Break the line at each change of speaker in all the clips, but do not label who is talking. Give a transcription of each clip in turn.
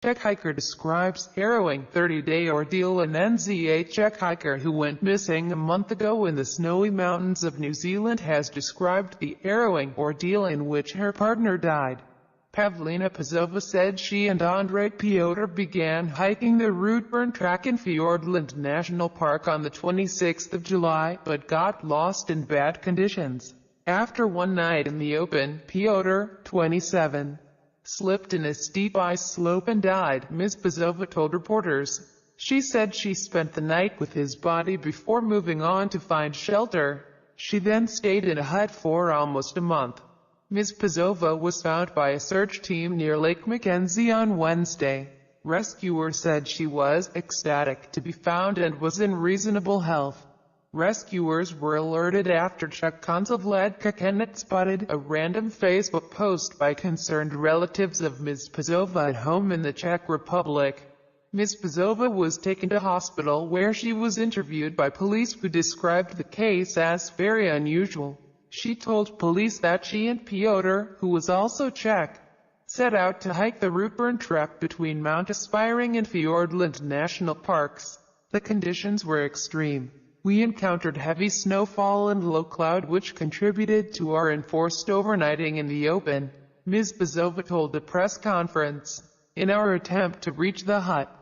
Czech hiker describes harrowing 30-day ordeal. An NZA Czech hiker who went missing a month ago in the snowy mountains of New Zealand has described the harrowing ordeal in which her partner died. Pavlina Pizova said she and Ondrej Petr began hiking the Routeburn track in Fiordland National Park on the 26th of July, but got lost in bad conditions. After one night in the open, Petr, 27, slipped in a steep ice slope and died, Ms. Pizova told reporters. She said she spent the night with his body before moving on to find shelter. She then stayed in a hut for almost a month. Ms. Pizova was found by a search team near Lake Mackenzie on Wednesday. Rescuers said she was ecstatic to be found and was in reasonable health. Rescuers were alerted after Czech consul Vladka Kennett spotted a random Facebook post by concerned relatives of Ms. Pizova at home in the Czech Republic. Ms. Pizova was taken to hospital where she was interviewed by police who described the case as very unusual. She told police that she and Petr, who was also Czech, set out to hike the Routeburn track between Mount Aspiring and Fiordland National Parks. The conditions were extreme. We encountered heavy snowfall and low cloud which contributed to our enforced overnighting in the open, Ms. Pizova told a press conference. In our attempt to reach the hut,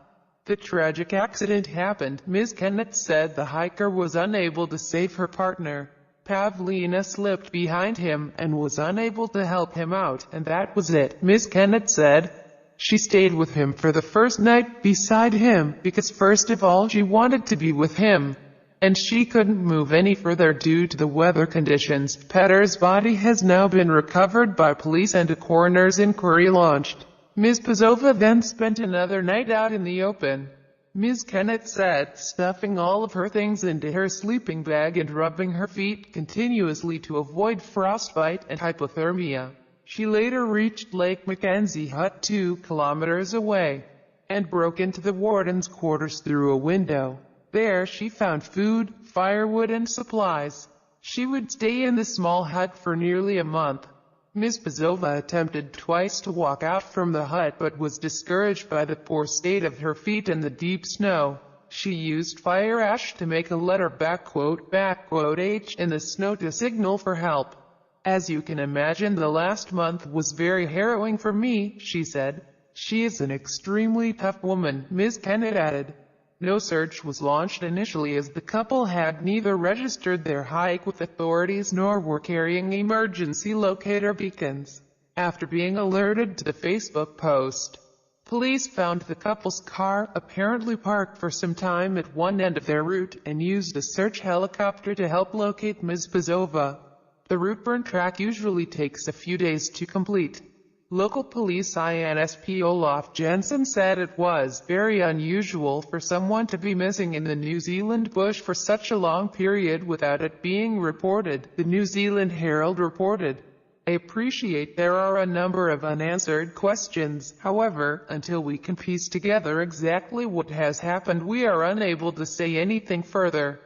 the tragic accident happened. Ms. Kennett said the hiker was unable to save her partner. Pavlina slipped behind him and was unable to help him out, and that was it, Ms. Kennett said. She stayed with him for the first night beside him, because first of all she wanted to be with him, and she couldn't move any further due to the weather conditions. Petr's body has now been recovered by police and a coroner's inquiry launched. Ms. Pizova then spent another night out in the open. Ms. Kennett said, stuffing all of her things into her sleeping bag and rubbing her feet continuously to avoid frostbite and hypothermia. She later reached Lake Mackenzie hut 2 kilometers away, and broke into the warden's quarters through a window. There she found food, firewood and supplies. She would stay in the small hut for nearly a month. Ms. Pizova attempted twice to walk out from the hut but was discouraged by the poor state of her feet and the deep snow. She used fire ash to make a letter H in the snow to signal for help. As you can imagine, the last month was very harrowing for me, she said. She is an extremely tough woman, Ms. Kennett added. No search was launched initially as the couple had neither registered their hike with authorities nor were carrying emergency locator beacons. After being alerted to the Facebook post, police found the couple's car, apparently parked for some time at one end of their route, and used a search helicopter to help locate Ms. Pizova. The Routeburn track usually takes a few days to complete. Local police INSP Olaf Jensen said it was very unusual for someone to be missing in the New Zealand bush for such a long period without it being reported, the New Zealand Herald reported. I appreciate there are a number of unanswered questions. However, until we can piece together exactly what has happened, we are unable to say anything further.